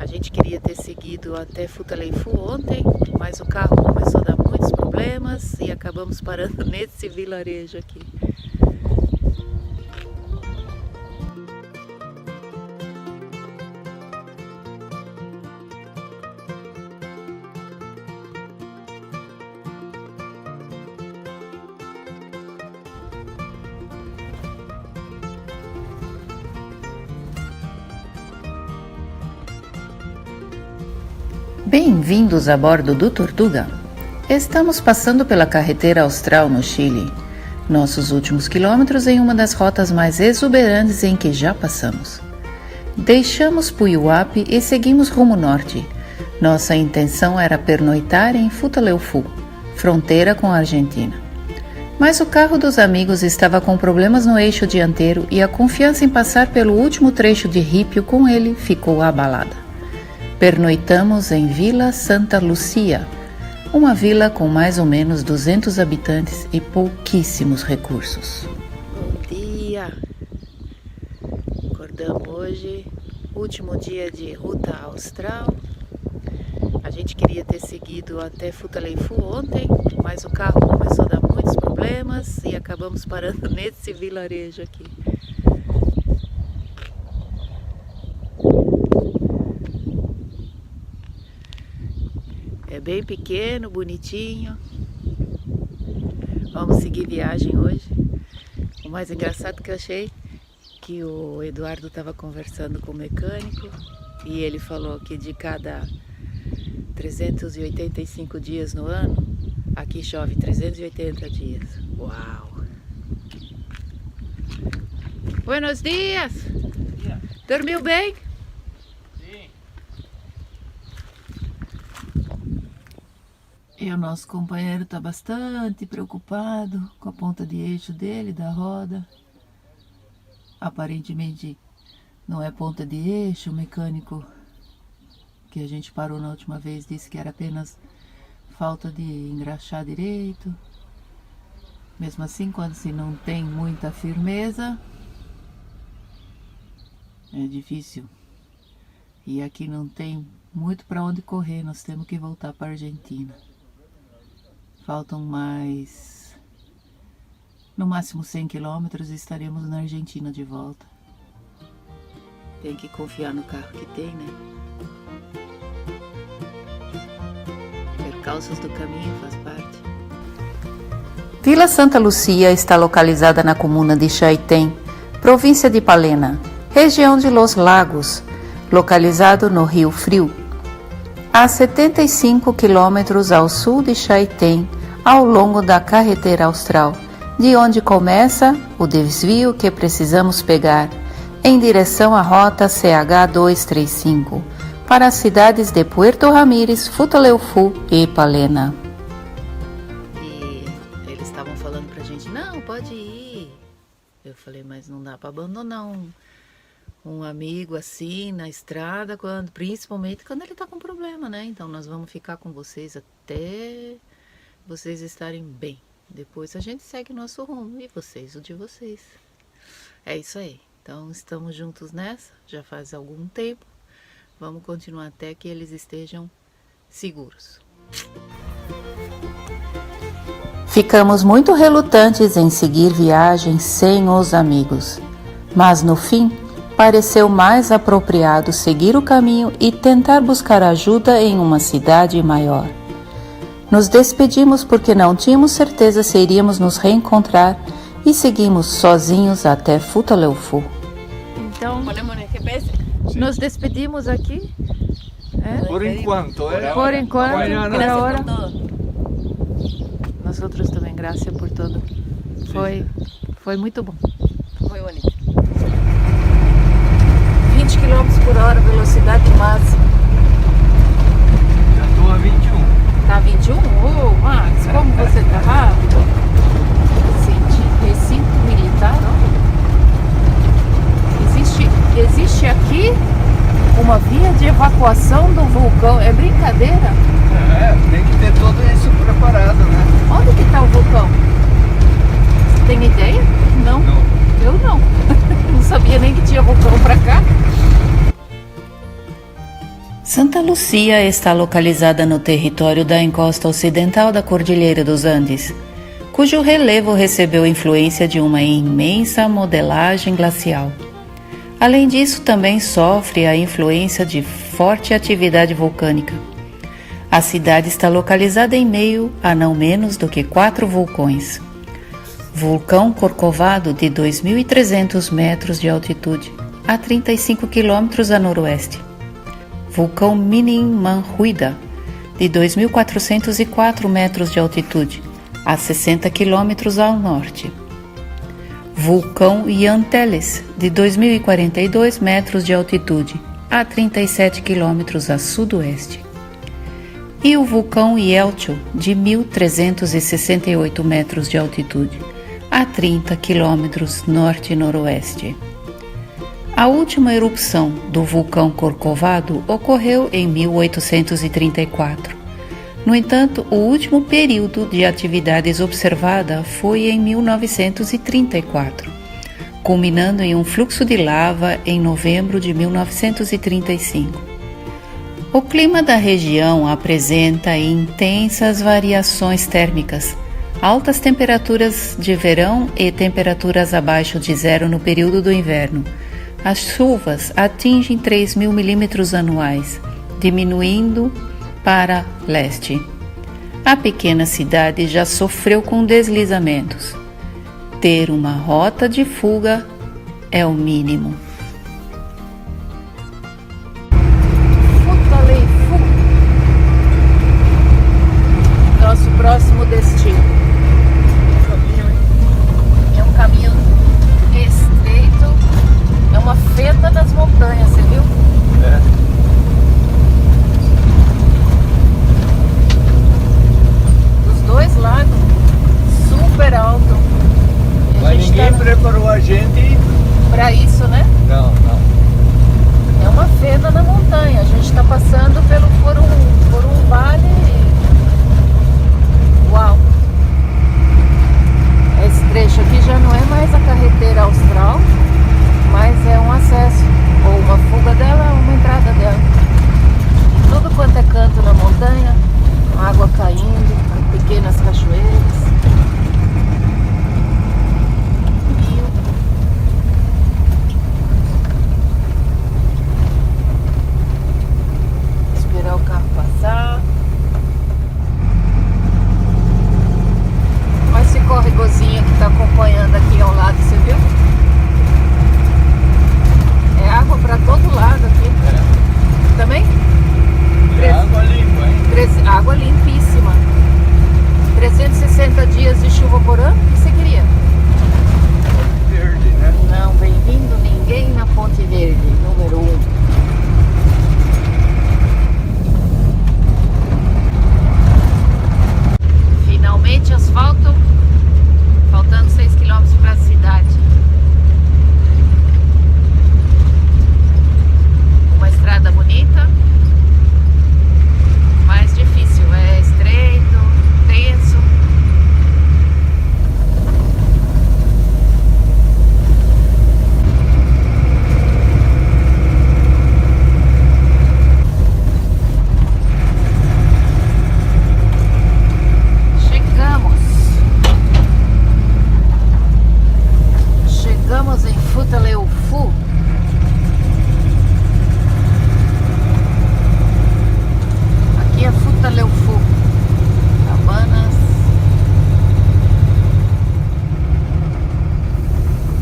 A gente queria ter seguido até Futaleufú ontem, mas o carro começou a dar muitos problemas e acabamos parando nesse vilarejo aqui. Bem-vindos a bordo do Tortuga. Estamos passando pela carretera austral no Chile, nossos últimos quilômetros em uma das rotas mais exuberantes em que já passamos. Deixamos Puyuhuapi e seguimos rumo norte. Nossa intenção era pernoitar em Futaleufú, fronteira com a Argentina. Mas o carro dos amigos estava com problemas no eixo dianteiro e a confiança em passar pelo último trecho de Ripio com ele ficou abalada. Pernoitamos em Vila Santa Lucia, uma vila com mais ou menos 200 habitantes e pouquíssimos recursos. Bom dia! Acordamos hoje, último dia de ruta austral. A gente queria ter seguido até Futaleufú ontem, mas o carro começou a dar muitos problemas e acabamos parando nesse vilarejo aqui. É bem pequeno, bonitinho. Vamos seguir viagem hoje. O mais engraçado que eu achei que o Eduardo estava conversando com o mecânico e ele falou que de cada 385 dias no ano, aqui chove 380 dias. Uau! Buenos dias! Dormiu bem? E o nosso companheiro está bastante preocupado com a ponta de eixo dele, da roda. Aparentemente não é ponta de eixo, o mecânico que a gente parou na última vez disse que era apenas falta de engraxar direito. Mesmo assim, quando se não tem muita firmeza, é difícil. E aqui não tem muito para onde correr, nós temos que voltar para a Argentina. Faltam mais, no máximo 100 quilômetros e estaremos na Argentina de volta. Tem que confiar no carro que tem, né? Percalços do caminho faz parte. Vila Santa Lucia está localizada na comuna de Chaitén, província de Palena, região de Los Lagos, localizado no Rio Frio. A 75 quilômetros ao sul de Chaitén, ao longo da carretera austral, de onde começa o desvio que precisamos pegar, em direção à rota CH235, para as cidades de Puerto Ramírez, Futaleufú e Palena. E eles estavam falando pra gente, não, pode ir. Eu falei, mas não dá para abandonar um amigo assim na estrada, principalmente quando ele tá com problema, né? Então nós vamos ficar com vocês até vocês estarem bem. Depois a gente segue nosso rumo e vocês o de vocês. É isso aí. Então estamos juntos nessa, já faz algum tempo. Vamos continuar até que eles estejam seguros. Ficamos muito relutantes em seguir viagem sem os amigos, mas no fim pareceu mais apropriado seguir o caminho e tentar buscar ajuda em uma cidade maior. Nos despedimos porque não tínhamos certeza se iríamos nos reencontrar e seguimos sozinhos até Futaleufú. Então, nos despedimos aqui. Por enquanto, Por enquanto, por ahora. Nós outros também, graças por tudo. Foi muito bom. Foi bonito. 20 km por hora, velocidade máxima. Já estou a 21. Tá 21? Ô, Max, como você tá rápido? Recinto militar, ó. Existe aqui uma via de evacuação do vulcão. É brincadeira? Tem que ter tudo isso preparado, né? Onde que tá o vulcão? Você tem ideia? Não? Eu não. Não sabia nem que tinha vulcão pra cá. Santa Lúcia está localizada no território da encosta ocidental da Cordilheira dos Andes, cujo relevo recebeu influência de uma imensa modelagem glacial. Além disso, também sofre a influência de forte atividade vulcânica. A cidade está localizada em meio a não menos do que 4 vulcões. Vulcão Corcovado, de 2.300 metros de altitude, a 35 quilômetros a noroeste. Vulcão Minin-Manhuida, de 2.404 metros de altitude, a 60 quilômetros ao norte. Vulcão Ianteles, de 2.042 metros de altitude, a 37 quilômetros a sudoeste. E o vulcão Yelcho, de 1.368 metros de altitude, a 30 quilômetros norte e noroeste. A última erupção do vulcão Corcovado ocorreu em 1834. No entanto, o último período de atividades observada foi em 1934, culminando em um fluxo de lava em novembro de 1935. O clima da região apresenta intensas variações térmicas, altas temperaturas de verão e temperaturas abaixo de zero no período do inverno. As chuvas atingem 3.000 milímetros anuais, diminuindo para leste. A pequena cidade já sofreu com deslizamentos. Ter uma rota de fuga é o mínimo. Futaleufú, nosso próximo destino. É um caminho estreito, é uma fenda das montanhas, você viu? É. Dois lagos, super alto. E Mas ninguém preparou a gente para isso, né? Não. É uma fenda na montanha. A gente está passando por um vale. Uau! Esse trecho aqui já não é mais a carretera austral, mas é um acesso, ou uma fuga dela, ou uma entrada dela. E tudo quanto é canto na montanha, água caindo, pequenas cachoeiras. Rio. Esperar o carro passar. Olha esse córregozinho que está acompanhando aqui ao lado, você viu? É água para todo lado aqui. É. Também? É água limpa, hein? Água limpíssima. 360 dias de chuva por ano, o que você queria? Verde, né? Não, bem-vindo ninguém na Ponte Verde, número 1. Finalmente asfalto, faltando 6 km para a cidade. Uma estrada bonita. Mais difícil, é estreito, tenso. Chegamos em Futaleufú. Aqui é Futaleufú. Cabanas.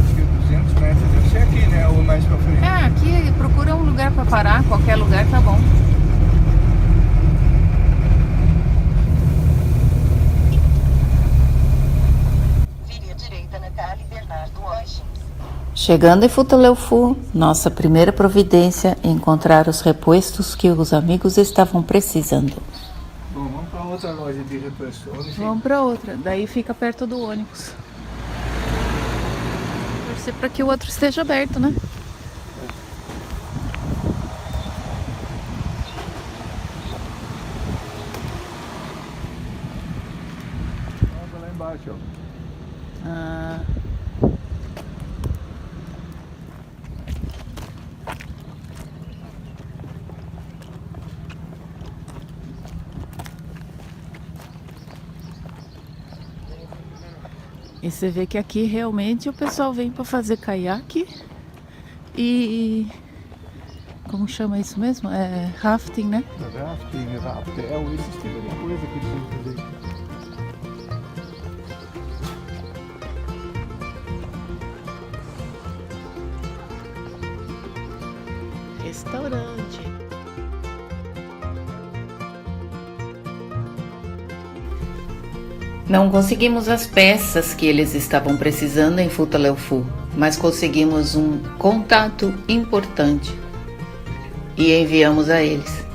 Acho que 200 metros deve ser aqui, né? Ou mais pra frente. É, aqui procura um lugar para parar, qualquer lugar tá bom. Vire à direita na Cali Bernardo Oixins. Chegando em Futaleufú, nossa primeira providência é encontrar os repuestos que os amigos estavam precisando. Bom, vamos pra outra loja de repressores. Vamos para outra, daí fica perto do ônibus. Torcer para que o outro esteja aberto, né? Vamos lá embaixo, ó. Ah, E você vê que aqui realmente o pessoal vem para fazer caiaque e... Como chama isso mesmo? É rafting, né? Rafting, rapel, esse tipo de coisa que eles vão fazer. Restaurante. Não conseguimos as peças que eles estavam precisando em Futaleufu, mas conseguimos um contato importante e enviamos a eles.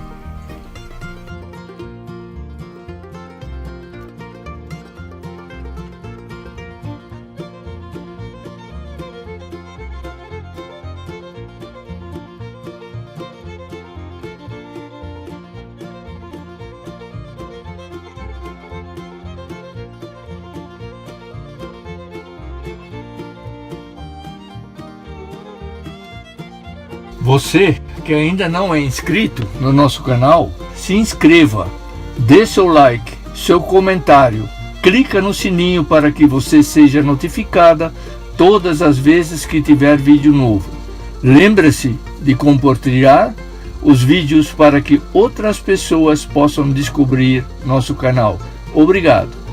Você que ainda não é inscrito no nosso canal, se inscreva, dê seu like, seu comentário, clica no sininho para que você seja notificada todas as vezes que tiver vídeo novo. Lembre-se de compartilhar os vídeos para que outras pessoas possam descobrir nosso canal. Obrigado!